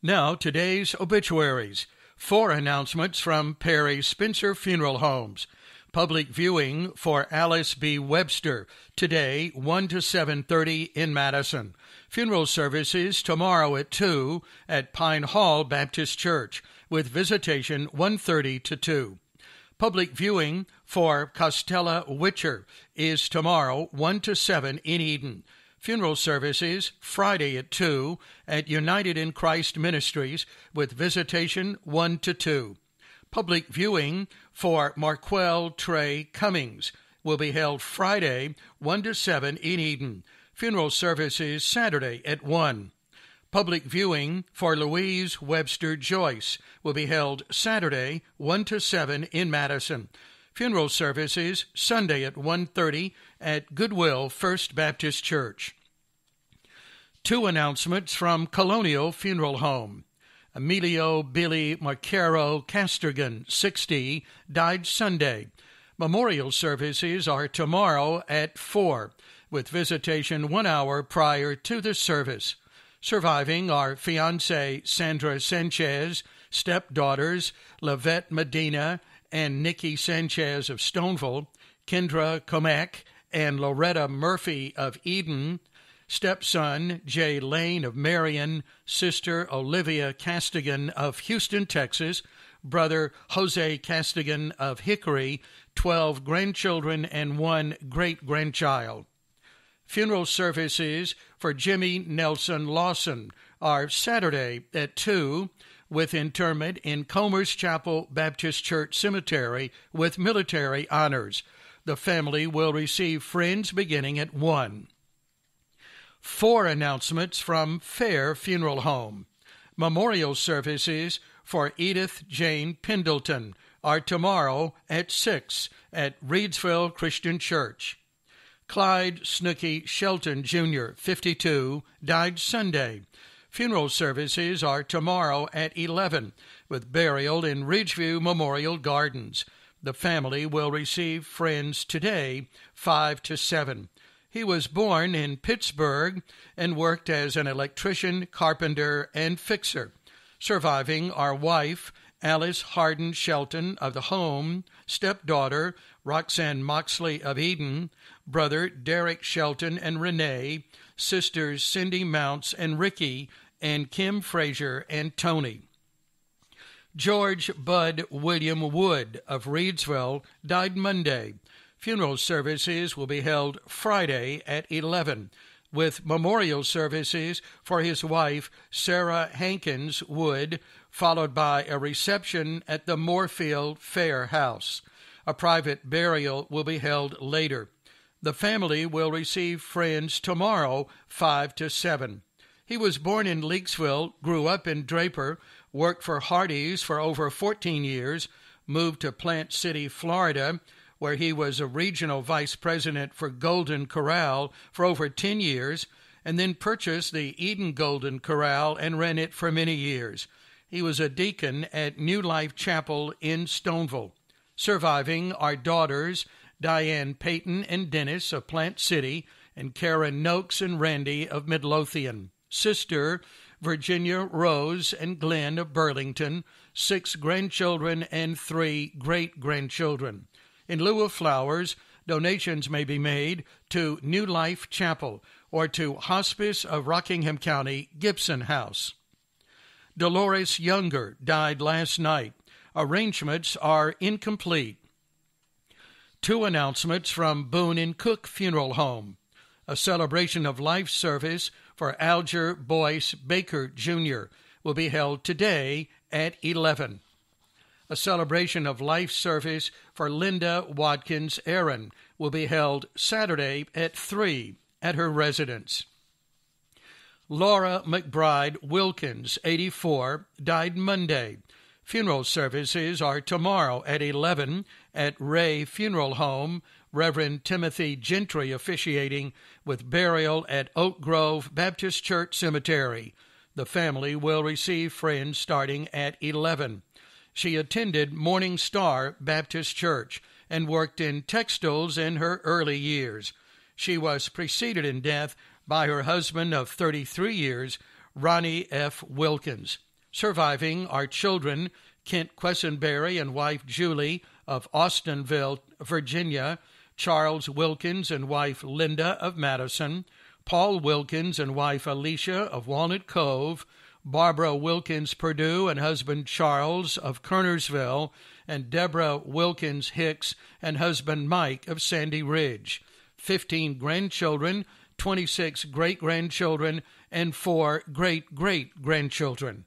Now, today's obituaries. 4 announcements from Perry Spencer Funeral Homes. Public viewing for Alice B. Webster today, 1 to 7:30 in Madison. Funeral services tomorrow at 2 at Pine Hall Baptist Church, with visitation 1:30 to 2. Public viewing for Costella Witcher is tomorrow, 1 to 7 in Eden. Funeral services Friday at 2 at United in Christ Ministries, with visitation 1 to 2. Public viewing for Marquel Trey Cummings will be held Friday 1 to 7 in Eden. Funeral services Saturday at 1. Public viewing for Louise Webster Joyce will be held Saturday 1 to 7 in Madison. Funeral services Sunday at 1:30 at Goodwill First Baptist Church. 2 announcements from Colonial Funeral Home. Emilio Billy Marcaro Castergan, 60, died Sunday. Memorial services are tomorrow at 4, with visitation 1 hour prior to the service. Surviving are fiancée Sandra Sanchez, stepdaughters Lavette Medina and Nikki Sanchez of Stoneville, Kendra Comack and Loretta Murphy of Eden, stepson Jay Lane of Marion, sister Olivia Castigan of Houston, Texas, brother Jose Castigan of Hickory, 12 grandchildren and 1 great-grandchild. Funeral services for Jimmy Nelson Lawson are Saturday at 2, with interment in Comer's Chapel Baptist Church Cemetery with military honors. The family will receive friends beginning at 1. 4 announcements from Fair Funeral Home. Memorial services for Edith Jane Pendleton are tomorrow at 6 at Reedsville Christian Church. Clyde Snooki Shelton Jr., 52, died Sunday. Funeral services are tomorrow at 11, with burial in Ridgeview Memorial Gardens. The family will receive friends today, 5 to 7. He was born in Pittsburgh and worked as an electrician, carpenter, and fixer. Surviving are wife Alice Hardin Shelton of the home, stepdaughter Roxanne Moxley of Eden, brother Derek Shelton and Renee, sisters Cindy Mounts and Ricky, and Kim Frazier and Tony. George Bud William Wood of Reedsville died Monday. Funeral services will be held Friday at 11, with memorial services for his wife Sarah Hankins Wood, followed by a reception at the Moorfield Fair House. A private burial will be held later. The family will receive friends tomorrow, 5 to 7. He was born in Leakesville, grew up in Draper, worked for Hardee's for over 14 years, moved to Plant City, Florida, where he was a regional vice president for Golden Corral for over 10 years, and then purchased the Eden Golden Corral and ran it for many years. He was a deacon at New Life Chapel in Stoneville. Surviving are daughters Diane Payton and Dennis of Plant City, and Karen Noakes and Randy of Midlothian. Sister Virginia Rose and Glenn of Burlington, 6 grandchildren and 3 great-grandchildren. In lieu of flowers, donations may be made to New Life Chapel or to Hospice of Rockingham County, Gibson House. Dolores Younger died last night. Arrangements are incomplete. 2 announcements from Boone and Cook Funeral Home. A celebration of life service for Alger Boyd Jr. will be held today at 11. A celebration of life service for Linda Watkins Aaron will be held Saturday at 3 at her residence. Laura McBride Wilkins, 84, died Monday. Funeral services are tomorrow at 11 at Ray Funeral Home, Reverend Timothy Gentry officiating, with burial at Oak Grove Baptist Church Cemetery. The family will receive friends starting at 11. She attended Morning Star Baptist Church and worked in textiles in her early years. She was preceded in death by her husband of 33 years, Ronnie F. Wilkins. Surviving are children Kent Quessenberry and wife Julie of Austinville, Virginia, Charles Wilkins and wife Linda of Madison, Paul Wilkins and wife Alicia of Walnut Cove, Barbara Wilkins Purdue and husband Charles of Kernersville, and Deborah Wilkins Hicks and husband Mike of Sandy Ridge. 15 grandchildren, 26 great-grandchildren, and 4 great-great-grandchildren.